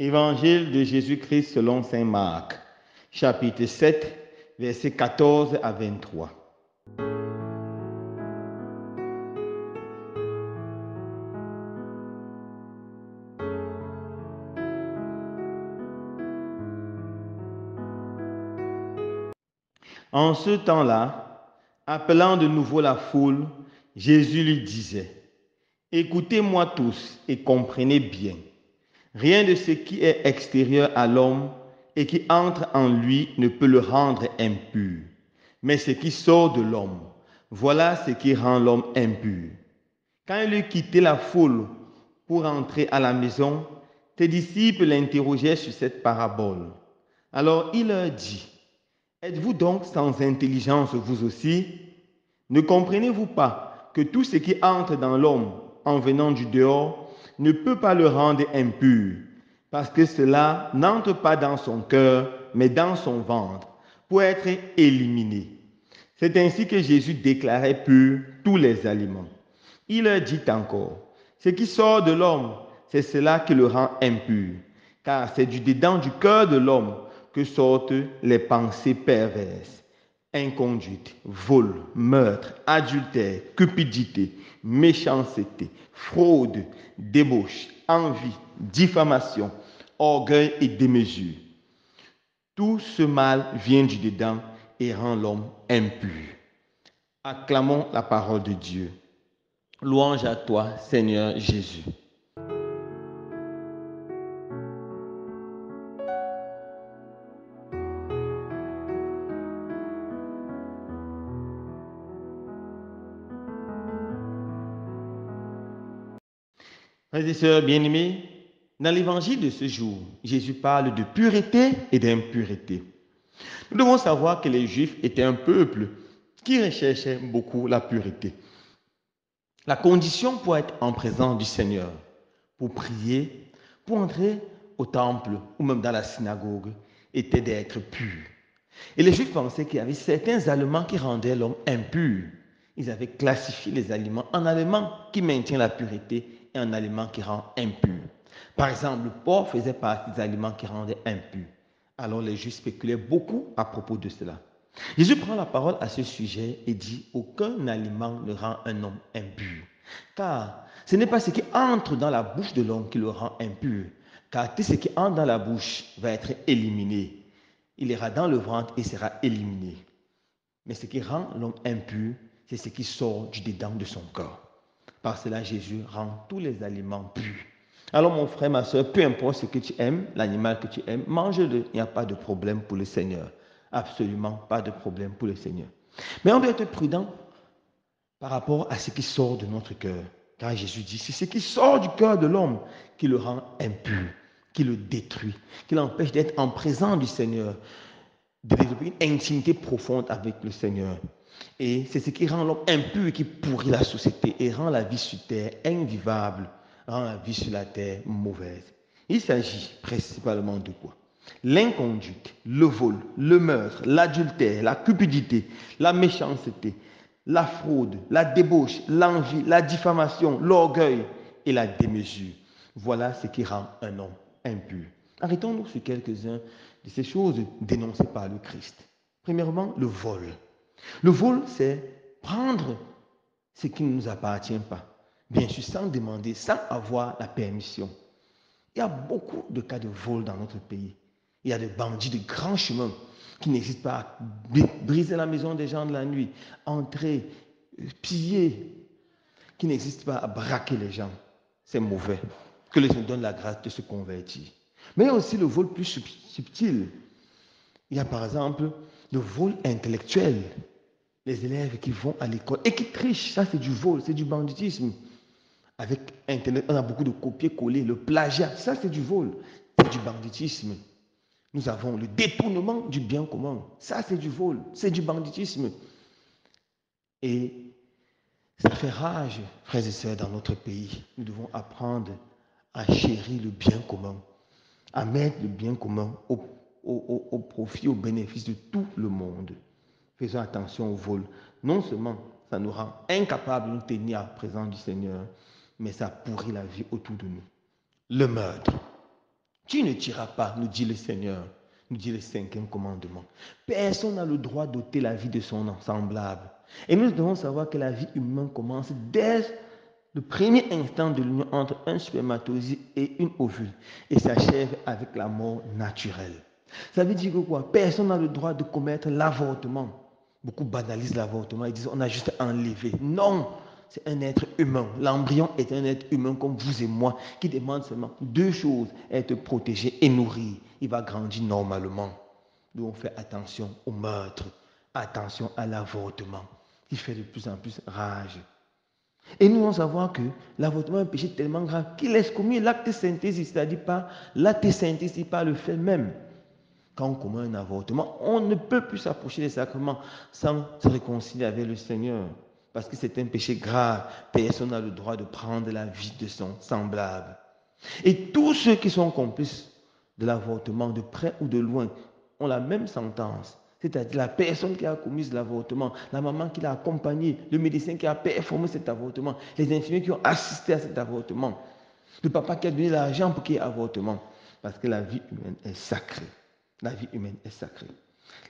Évangile de Jésus-Christ selon saint Marc, chapitre 7, versets 14 à 23. En ce temps-là, appelant de nouveau la foule, Jésus lui disait: « Écoutez-moi tous et comprenez bien. Rien de ce qui est extérieur à l'homme et qui entre en lui ne peut le rendre impur. Mais ce qui sort de l'homme, voilà ce qui rend l'homme impur. » Quand il eut quitté la foule pour entrer à la maison, ses disciples l'interrogeaient sur cette parabole. Alors il leur dit: « Êtes-vous donc sans intelligence vous aussi? Ne comprenez-vous pas que tout ce qui entre dans l'homme en venant du dehors ne peut pas le rendre impur, parce que cela n'entre pas dans son cœur, mais dans son ventre, pour être éliminé. » C'est ainsi que Jésus déclarait purs tous les aliments. Il leur dit encore: « Ce qui sort de l'homme, c'est cela qui le rend impur, car c'est du dedans du cœur de l'homme que sortent les pensées perverses, inconduite, vol, meurtre, adultère, cupidité, méchanceté, fraude, débauche, envie, diffamation, orgueil et démesure. Tout ce mal vient du dedans et rend l'homme impur. » Acclamons la parole de Dieu. Louange à toi, Seigneur Jésus. Frères et sœurs bien-aimés, dans l'évangile de ce jour, Jésus parle de pureté et d'impureté. Nous devons savoir que les Juifs étaient un peuple qui recherchait beaucoup la pureté. La condition pour être en présence du Seigneur, pour prier, pour entrer au temple ou même dans la synagogue, était d'être pur. Et les Juifs pensaient qu'il y avait certains aliments qui rendaient l'homme impur. Ils avaient classifié les aliments en aliments qui maintiennent la pureté et en aliments qui rendent impur. Par exemple, le porc faisait partie des aliments qui rendaient impur. Alors les Juifs spéculaient beaucoup à propos de cela. Jésus prend la parole à ce sujet et dit: « Aucun aliment ne rend un homme impur. Car ce n'est pas ce qui entre dans la bouche de l'homme qui le rend impur. Car tout ce qui entre dans la bouche va être éliminé. Il ira dans le ventre et sera éliminé. Mais ce qui rend l'homme impur, c'est ce qui sort du dedans de son corps. » Par cela, Jésus rend tous les aliments purs. Alors mon frère, ma soeur, peu importe ce que tu aimes, l'animal que tu aimes, mange-le. Il n'y a pas de problème pour le Seigneur. Absolument pas de problème pour le Seigneur. Mais on doit être prudent par rapport à ce qui sort de notre cœur. Car Jésus dit: c'est ce qui sort du cœur de l'homme qui le rend impur, qui le détruit, qui l'empêche d'être en présence du Seigneur, de développer une intimité profonde avec le Seigneur. Et c'est ce qui rend l'homme impur, qui pourrit la société et rend la vie sur terre invivable, rend la vie sur la terre mauvaise. Il s'agit principalement de quoi? L'inconduite, le vol, le meurtre, l'adultère, la cupidité, la méchanceté, la fraude, la débauche, l'envie, la diffamation, l'orgueil et la démesure. Voilà ce qui rend un homme impur. Arrêtons-nous sur quelques-uns de ces choses dénoncées par le Christ. Premièrement, le vol. Le vol, c'est prendre ce qui ne nous appartient pas, bien sûr sans demander, sans avoir la permission. Il y a beaucoup de cas de vol dans notre pays. Il y a des bandits de grands chemins qui n'hésitent pas à briser la maison des gens de la nuit, entrer, piller, qui n'hésitent pas à braquer les gens. C'est mauvais. Que les gens donnent la grâce de se convertir. Mais il y a aussi le vol plus subtil. Il y a par exemple le vol intellectuel. Les élèves qui vont à l'école et qui trichent, ça c'est du vol, c'est du banditisme. Avec Internet, on a beaucoup de copier-coller, le plagiat, ça c'est du vol, c'est du banditisme. Nous avons le détournement du bien commun, ça c'est du vol, c'est du banditisme. Et ça fait rage, frères et sœurs, dans notre pays. Nous devons apprendre à chérir le bien commun, à mettre le bien commun au profit, au bénéfice de tout le monde. Faisons attention au vol. Non seulement ça nous rend incapables de nous tenir à la présence du Seigneur, mais ça pourrit la vie autour de nous. Le meurtre. Tu ne tueras pas, nous dit le Seigneur, nous dit le cinquième commandement. Personne n'a le droit d'ôter la vie de son semblable. Et nous devons savoir que la vie humaine commence dès le premier instant de l'union entre un spermatozoïde et une ovule et s'achève avec la mort naturelle. Ça veut dire que quoi? Personne n'a le droit de commettre l'avortement. Beaucoup banalisent l'avortement, ils disent on a juste enlevé. Non, c'est un être humain. L'embryon est un être humain comme vous et moi qui demande seulement deux choses, être protégé et nourri. Il va grandir normalement. Nous on fait attention au meurtre, attention à l'avortement qui fait de plus en plus rage. Et nous devons savoir que l'avortement est un péché tellement grave qu'il laisse commis l'acte synthèse, c'est-à-dire pas l'acte synthèse, pas le fait même. Quand on commet un avortement, on ne peut plus s'approcher des sacrements sans se réconcilier avec le Seigneur. Parce que c'est un péché grave. Personne n'a le droit de prendre la vie de son semblable. Et tous ceux qui sont complices de l'avortement, de près ou de loin, ont la même sentence. C'est-à-dire la personne qui a commis l'avortement, la maman qui l'a accompagné, le médecin qui a performé cet avortement, les infirmiers qui ont assisté à cet avortement, le papa qui a donné l'argent pour qu'il y ait avortement. Parce que la vie humaine est sacrée. La vie humaine est sacrée.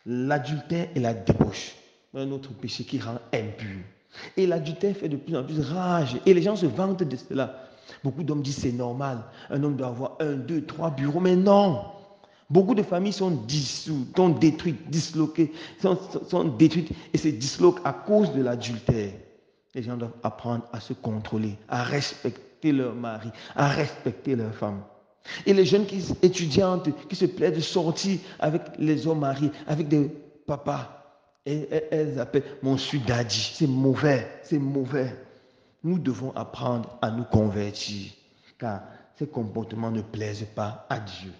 L'adultère et la débauche, un autre péché qui rend impur. Et l'adultère fait de plus en plus rage. Et les gens se vantent de cela. Beaucoup d'hommes disent c'est normal. Un homme doit avoir 1, 2, 3 bureaux. Mais non. Beaucoup de familles sont dissoutes, sont détruites, disloquées, sont détruites et se disloquent à cause de l'adultère. Les gens doivent apprendre à se contrôler, à respecter leur mari, à respecter leur femme. Et les jeunes étudiantes qui se plaisent de sortir avec les hommes mariés, avec des papas, et elles appellent mon sudadi. C'est mauvais, c'est mauvais. Nous devons apprendre à nous convertir, car ces comportements ne plaisent pas à Dieu.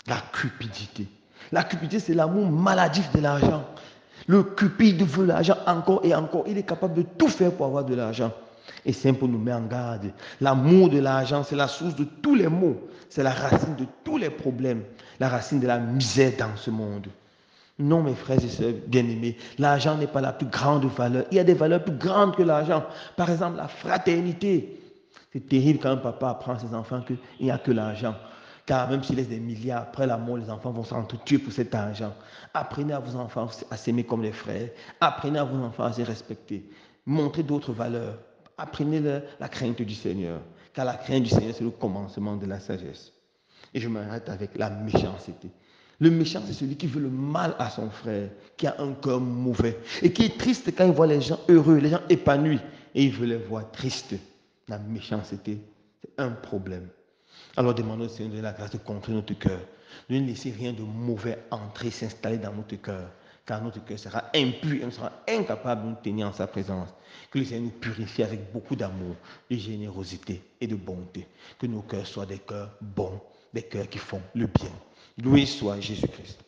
La cupidité. La cupidité, c'est l'amour maladif de l'argent. Le cupide veut l'argent encore et encore. Il est capable de tout faire pour avoir de l'argent. Et c'est pour nous mettre en garde. L'amour de l'argent, c'est la source de tous les maux. C'est la racine de tous les problèmes. La racine de la misère dans ce monde. Non, mes frères et sœurs bien-aimés, l'argent n'est pas la plus grande valeur. Il y a des valeurs plus grandes que l'argent. Par exemple, la fraternité. C'est terrible quand un papa apprend à ses enfants qu'il n'y a que l'argent. Car même s'il laisse des milliards, après la mort, les enfants vont s'entretuer pour cet argent. Apprenez à vos enfants à s'aimer comme les frères. Apprenez à vos enfants à se respecter. Montrez d'autres valeurs. Apprenez-leur la crainte du Seigneur. Car la crainte du Seigneur, c'est le commencement de la sagesse. Et je m'arrête avec la méchanceté. Le méchant, c'est celui qui veut le mal à son frère, qui a un cœur mauvais et qui est triste quand il voit les gens heureux, les gens épanouis, et il veut les voir tristes. La méchanceté, c'est un problème. Alors demandons au Seigneur de la grâce de contrer notre cœur. Ne laissez rien de mauvais entrer, s'installer dans notre cœur, car notre cœur sera impur et on sera incapable de nous tenir en sa présence. Que le Seigneur nous purifie avec beaucoup d'amour, de générosité et de bonté. Que nos cœurs soient des cœurs bons, des cœurs qui font le bien. Loué soit Jésus-Christ.